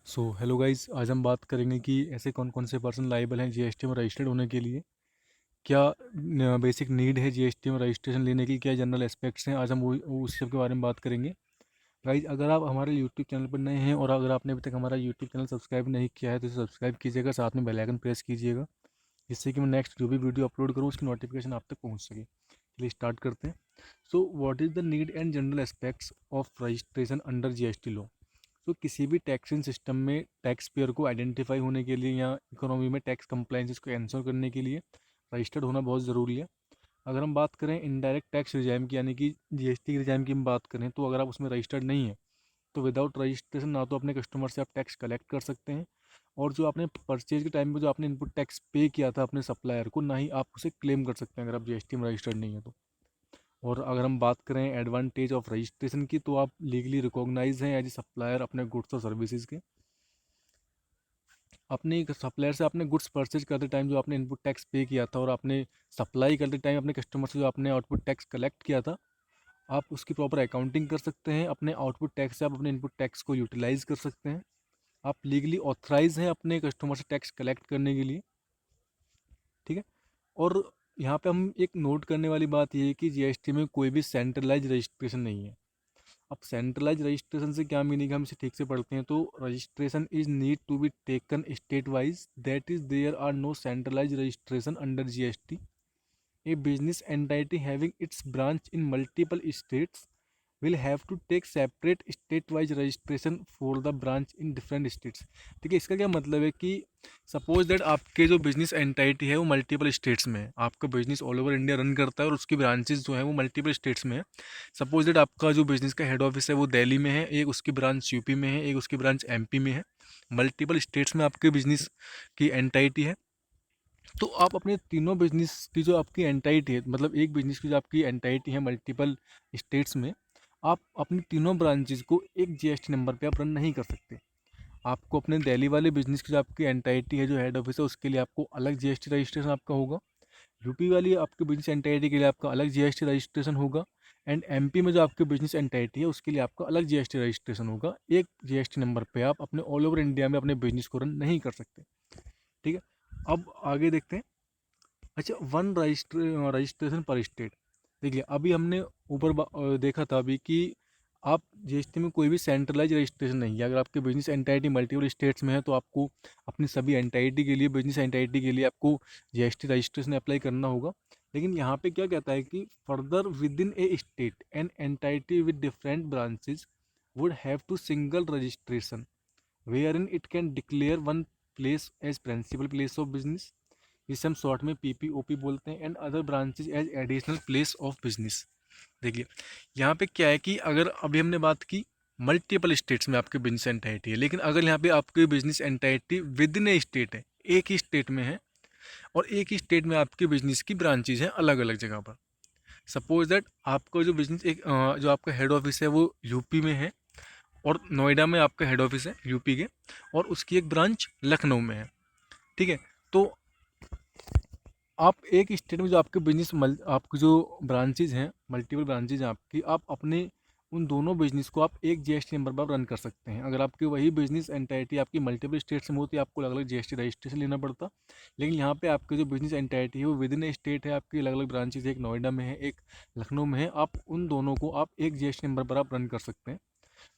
Hello guys, आज हम बात करेंगे कि ऐसे कौन कौन से पर्सन लाइबल हैं जीएसटी में रजिस्टर्ड होने के लिए। क्या बेसिक नीड है जीएसटी में रजिस्ट्रेशन लेने की, क्या जनरल एस्पेक्ट्स हैं, आज हम वो उस सब के बारे में बात करेंगे। गाइस, अगर आप हमारे यूट्यूब चैनल पर नए हैं और अगर आपने अभी तक हमारा यूट्यूब चैनल सब्सक्राइब नहीं किया है तो इसे सब्सक्राइब कीजिएगा, साथ में बेल आइकन प्रेस कीजिएगा, जिससे कि मैं नेक्स्ट जो भी वीडियो अपलोड करूँ उसकी नोटिफिकेशन आप तक पहुँच सके। चलिए स्टार्ट करते हैं। What is the need and general aspects of registration under GST law. तो किसी भी टैक्सिंग सिस्टम में टैक्स पेयर को आइडेंटिफाई होने के लिए या इकोनॉमी में टैक्स कंप्लाइंसेस को एंसर करने के लिए रजिस्टर्ड होना बहुत ज़रूरी है। अगर हम बात करें इनडायरेक्ट टैक्स रिजाइम की, यानी कि जीएसटी के रिजाइम की हम बात करें, तो अगर आप उसमें रजिस्टर्ड नहीं है तो विदाउट रजिस्ट्रेशन ना तो अपने कस्टमर से आप टैक्स कलेक्ट कर सकते हैं, और जो आपने परचेज के टाइम में जो आपने इनपुट टैक्स पे किया था अपने सप्लायर को, ना ही आप उसे क्लेम कर सकते हैं अगर आप जीएसटी में रजिस्टर्ड नहीं है तो। और अगर हम बात करें एडवांटेज ऑफ रजिस्ट्रेशन की, तो आप लीगली रिकॉग्नाइज हैं एज ए सप्लायर अपने गुड्स और सर्विसेज के। अपने सप्लायर से आपने गुड्स परचेज करते टाइम जो आपने इनपुट टैक्स पे किया था, और आपने सप्लाई करते टाइम अपने कस्टमर से जो आपने आउटपुट टैक्स कलेक्ट किया था, आप उसकी प्रॉपर अकाउंटिंग कर सकते हैं। अपने आउटपुट टैक्स से आप अपने इनपुट टैक्स को यूटिलाइज कर सकते हैं। आप लीगली ऑथराइज हैं अपने कस्टमर से टैक्स कलेक्ट करने के लिए। ठीक है। और यहाँ पे हम एक नोट करने वाली बात ये है कि जीएसटी में कोई भी सेंट्रलाइज रजिस्ट्रेशन नहीं है। अब सेंट्रलाइज रजिस्ट्रेशन से क्या मीनिंग है, हम इसे ठीक से पढ़ते हैं। तो registration is need to be taken state wise, that is there are no centralize registration under GST. A business entity having its branch in multiple states will have to take separate state wise registration for the branch in different states। देखिए, इसका क्या मतलब है कि suppose that आपके जो business entity है वो मल्टीपल स्टेट्स में है, आपका business all over India run करता है और उसकी ब्रांचेस जो है वो मल्टीपल स्टेट्स में है। सपोज दैट आपका जो बिजनेस का हेड ऑफिस है वो दिल्ली में है, एक उसकी ब्रांच यूपी में है, एक उसकी ब्रांच एमपी में है। मल्टीपल स्टेट्स में आपके बिजनेस की एंटाइटी है। तो आप अपने तीनों बिजनेस की जो आपकी एंटाइटी है, मतलब एक बिजनेस की जो आपकी एंटाइटी है मल्टीपल स्टेट्स में, आप अपनी तीनों ब्रांचेस को एक जीएसटी नंबर पे आप रन नहीं कर सकते। आपको अपने दिल्ली वाले बिजनेस की जो आपकी एंटाइटी है, जो हेड ऑफिस है, उसके लिए आपको अलग जीएसटी रजिस्ट्रेशन आपका होगा। यूपी वाली आपके बिजनेस एंटाइटी के लिए आपका अलग जीएसटी रजिस्ट्रेशन होगा। एंड एमपी में जो आपकी बिजनेस एंटाइटी है उसके लिए आपका अलग जीएसटी रजिस्ट्रेशन होगा। एक जीएसटी नंबर पे आप अपने ऑल ओवर इंडिया में अपने बिजनेस को रन नहीं कर सकते। ठीक है। अब आगे देखते हैं। अच्छा, वन रजिस्ट्रेशन पर स्टेट। देखिए, अभी हमने ऊपर देखा था अभी कि आप जीएसटी में कोई भी सेंट्रलाइज रजिस्ट्रेशन नहीं है। अगर आपके बिजनेस एंटाइटी मल्टीपल स्टेट्स में है तो आपको अपनी सभी एंटाइटी के लिए, बिजनेस एंटाइटी के लिए आपको जीएसटी रजिस्ट्रेशन अप्लाई करना होगा। लेकिन यहाँ पे क्या कहता है कि further within a state an entity with different branches would have to single registration wherein it can declare one place as principal place of business, जिसे हम शॉर्ट में पीपीओपी बोलते हैं, and other branches as additional place of business. देखिए, यहाँ पे क्या है कि अगर अभी हमने बात की मल्टीपल स्टेट्स में आपके बिजनेस एंटाइटी है, लेकिन अगर यहाँ पे आपकी business entity with in a state है, एक ही स्टेट में है, और एक ही स्टेट में आपके बिजनेस की ब्रांचेज हैं अलग अलग जगह पर। सपोज दैट आपका जो बिजनेस जो आपका हेड ऑफिस है वो यूपी में है, और नोएडा में आपका हेड ऑफिस है यूपी के, और उसकी एक ब्रांच लखनऊ में है। ठीक है। तो आप एक स्टेट में जो आपके आपकी जो ब्रांचेज हैं, मल्टीपल ब्रांचेज हैं आपकी, आप अपने उन दोनों बिजनेस को आप एक जीएसटी नंबर पर रन कर सकते हैं। अगर आपकी वही बिजनेस एंटाइटी आपकी मल्टीपल स्टेट्स में होती है, आपको अलग अलग जीएसटी रजिस्ट्रेशन लेना पड़ता। लेकिन यहाँ पे आपकी जो बिजनेस एंटाइटी है वो विद इन ए स्टेट है, आपकी अलग अलग ब्रांचेज, एक नोएडा में है, एक लखनऊ में है, आप उन दोनों को आप एक जीएसटी नंबर पर आप रन कर सकते हैं।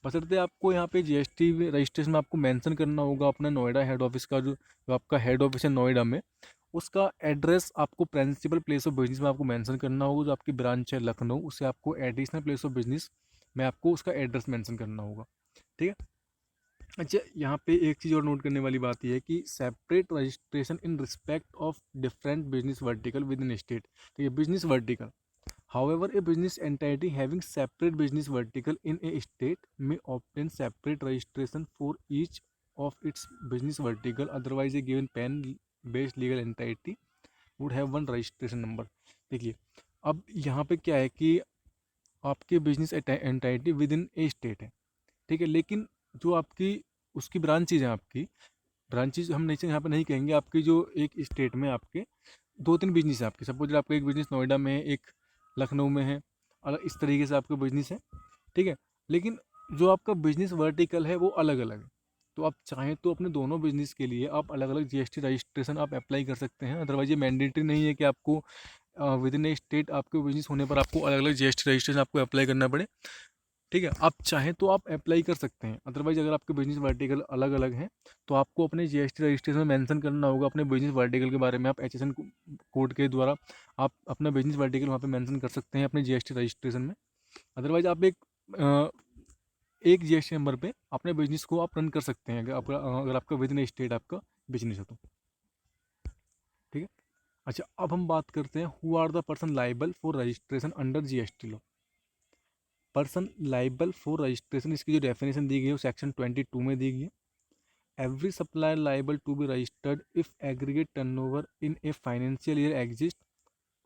बशर्ते आपको यहाँ पे जीएसटी रजिस्ट्रेशन में आपको मेंशन करना होगा अपना नोएडा हेड ऑफिस का, जो आपका हेड ऑफिस है नोएडा में, उसका एड्रेस आपको प्रिंसिपल प्लेस ऑफ बिजनेस में आपको मेंशन करना होगा। जो आपकी ब्रांच है लखनऊ, उसे आपको एडिशनल प्लेस ऑफ बिजनेस में आपको उसका एड्रेस मेंशन करना होगा। ठीक है। अच्छा, यहाँ पे एक चीज़ और नोट करने वाली बात यह है कि separate registration in respect of different business vertical with in state. तो ये business vertical, however a business entity having separate business vertical in a state may obtain separate registration for each of its business vertical, otherwise a given PAN based legal entity would have one registration number। देखिए, अब यहाँ पे क्या है कि आपकी business entity with in a state है, ठीक है, लेकिन जो आपकी उसकी ब्रांचेज हैं, आपकी ब्रांचेज हम नहीं यहाँ पे नहीं कहेंगे, आपकी जो एक स्टेट में आपके दो तीन बिजनेस है आपके, सपोज आपका एक बिजनेस नोएडा में है, एक लखनऊ में है, अलग इस तरीके से आपके बिजनेस है। ठीक है। लेकिन जो आपका बिजनेस वर्टिकल है वो अलग अलग है। तो आप चाहें तो अपने दोनों बिजनेस के लिए आप अलग अलग जीएसटी रजिस्ट्रेशन आप अप्लाई कर सकते हैं। अदरवाइज ये मैंडेटरी नहीं है कि आपको विद इन ए स्टेट आपके बिजनेस होने पर आपको अलग अलग जीएसटी रजिस्ट्रेशन आपको अप्लाई करना पड़े। ठीक है, आप चाहें तो आप अप्लाई कर सकते हैं। अदरवाइज अगर आपके बिजनेस वर्टिकल अलग अलग हैं तो आपको अपने जीएसटी रजिस्ट्रेशन में मेंशन करना होगा अपने बिजनेस वर्टिकल के बारे में। आप एचएसएन कोड के द्वारा आप अपना बिजनेस वर्टिकल वहाँ पे मेंशन कर सकते हैं अपने जीएसटी रजिस्ट्रेशन में। अदरवाइज आप एक जीएसटी नंबर पे अपने बिजनेस को आप रन कर सकते हैं अगर आपका विद इन स्टेट आपका बिजनेस है तो। ठीक है, अच्छा अब हम बात करते हैं who are the person liable for registration under GST law. Person liable for registration, इसकी जो डेफिनेशन दी गई है वो सेक्शन 22 में दी गई है। Every supplier liable to be registered if aggregate turnover in a financial year exist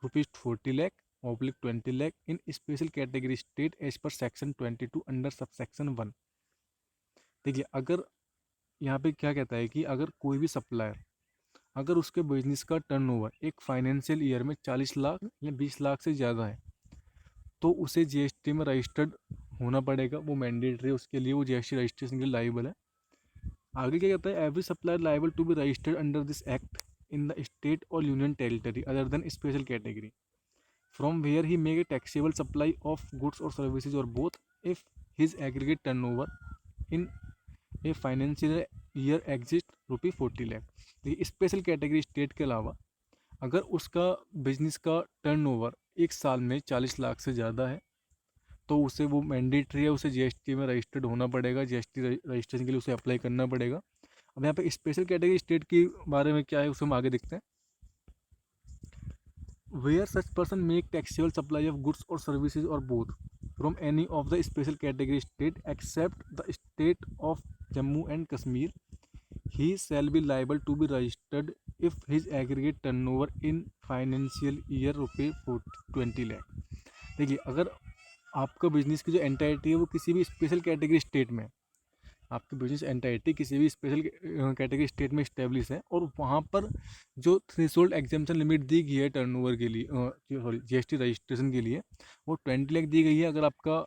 ₹40 lakh oblique 20 lakh in special category state as per section 22 under sub section 1। देखिए, अगर यहाँ पे क्या कहता है कि अगर कोई भी सप्लायर अगर उसके बिजनेस का टर्नओवर एक फाइनेंशियल ईयर में 40 लाख या 20 लाख से ज़्यादा है तो उसे जीएसटी में रजिस्टर्ड होना पड़ेगा। वो मैंडेटरी है उसके लिए, वो जीएसटी रजिस्ट्रेशन के लिए लाइबल है। आगे क्या कहता है, every supplier liable to be registered under this act in the state और union territory other than special category from where he make a taxable supply of goods और सर्विसेज और both if his aggregate turnover in a financial year exist ₹40 lakh। देखिए, special category state के अलावा अगर उसका business का turnover एक साल में 40 लाख से ज़्यादा है तो उसे वो मैंडेटरी है, उसे जीएसटी में रजिस्टर्ड होना पड़ेगा। जीएसटी रजिस्ट्रेशन के लिए उसे अप्लाई करना पड़ेगा। अब यहाँ पे स्पेशल कैटेगरी स्टेट के बारे में क्या है उसे हम आगे देखते हैं। Where such person make taxable supply of goods और सर्विसेज और both from any of the special category state except the state of Jammu and Kashmir he shall be liable to be registered if his aggregate turnover in financial year ₹20 lakh। देखिए, अगर आपका business की जो entity है वो किसी भी स्पेशल कैटेगरी स्टेट में, आपकी बिजनेस एंटाइटी किसी भी स्पेशल कैटेगरी स्टेट में इस्टेब्लिश है और वहाँ पर जो थ्रेशोल्ड एग्जाम्पशन लिमिट दी गई है टर्नओवर के लिए, सॉरी जीएसटी रजिस्ट्रेशन के लिए, वो 20 लाख दी गई है। अगर आपका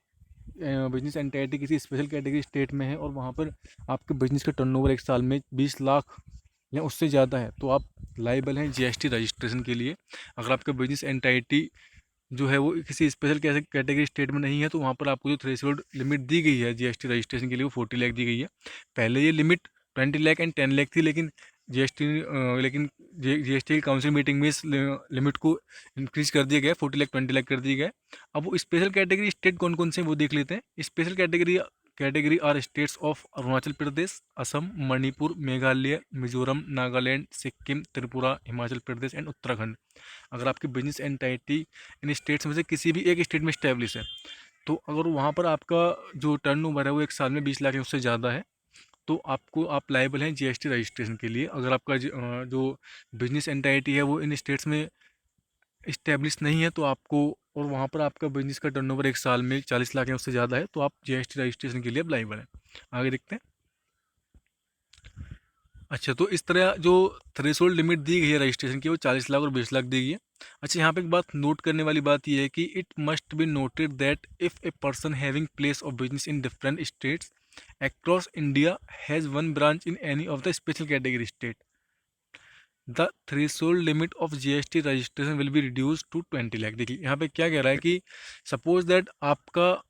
बिजनेस एंटाइटी किसी स्पेशल कैटेगरी स्टेट में है और वहाँ पर आपके बिजनेस का टर्नओवर एक साल में 20 लाख या उससे ज़्यादा है तो आप लाइबल हैं जीएसटी रजिस्ट्रेशन के लिए। अगर आपका बिजनेस एंटाइटी जो है वो किसी स्पेशल कैटेगरी स्टेट में नहीं है तो वहाँ पर आपको जो थ्रेशोल्ड लिमिट दी गई है जीएसटी रजिस्ट्रेशन के लिए वो 40 लाख दी गई है। पहले ये लिमिट 20 लाख एंड 10 लाख थी, लेकिन जीएसटी की काउंसिल मीटिंग में इस लिमिट को इंक्रीज कर दिया गया, 40 लाख 20 लाख कर दिया गया। अब वो स्पेशल कैटेगरी स्टेट कौन कौन से वो देख लेते हैं। Special category are states of Arunachal Pradesh, Assam, Manipur, Meghalaya, Mizoram, Nagaland, Sikkim, Tripura, Himachal Pradesh and Uttarakhand. अगर आपकी बिजनेस एंटाइटी इन स्टेट्स में से किसी भी एक स्टेट में इस्टेब्लिश है तो अगर वहाँ पर आपका जो टर्नओवर है वो एक साल में 20 लाख या उससे ज़्यादा है तो आप लायबल हैं जीएसटी रजिस्ट्रेशन के लिए। अगर आपका जो बिजनेस एंटाइटी है वो इन स्टेट्स में इस्टेब्लिश नहीं है तो आपको, और वहाँ पर आपका बिजनेस का टर्नओवर एक साल में 40 लाख या उससे ज़्यादा है तो आप जीएसटी रजिस्ट्रेशन के लिए अब लायबल हैं। आगे देखते हैं। अच्छा, तो इस तरह जो थ्रेशोल्ड लिमिट दी गई है रजिस्ट्रेशन की वो 40 लाख और 20 लाख दी गई है। अच्छा, यहाँ पे एक बात नोट करने वाली बात ये है कि it must be noted that if a person having place of business in different states across India has one branch in any of the special category state, the threshold limit of GST registration will be reduced to 20 lakh. देखिए, यहाँ पे क्या कह रहा है कि suppose that आपका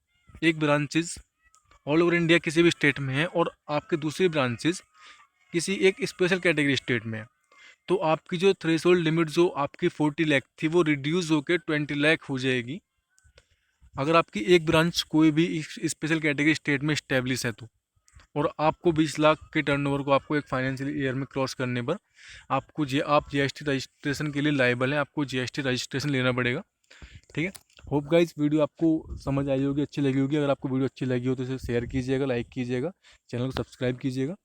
एक ब्रांचेज ऑल ओवर इंडिया किसी भी स्टेट में है और आपके दूसरी ब्रांचेज किसी एक स्पेशल कैटेगरी स्टेट में है तो आपकी जो थ्रेशोल्ड लिमिट जो आपकी 40 लाख थी वो रिड्यूस होकर 20 लाख हो जाएगी अगर आपकी एक ब्रांच कोई भी स्पेशल कैटेगरी स्टेट में इस्टेब्लिश है तो। और आपको 20 लाख के टर्नओवर को आपको एक फाइनेंशियल ईयर में क्रॉस करने पर आपको आप जीएसटी रजिस्ट्रेशन के लिए लायबल हैं, आपको जीएसटी रजिस्ट्रेशन लेना पड़ेगा। ठीक है, होप गाइस वीडियो आपको समझ आई होगी, अच्छी लगी होगी। अगर आपको वीडियो अच्छी लगी हो तो इसे शेयर कीजिएगा, लाइक कीजिएगा, चैनल को सब्सक्राइब कीजिएगा।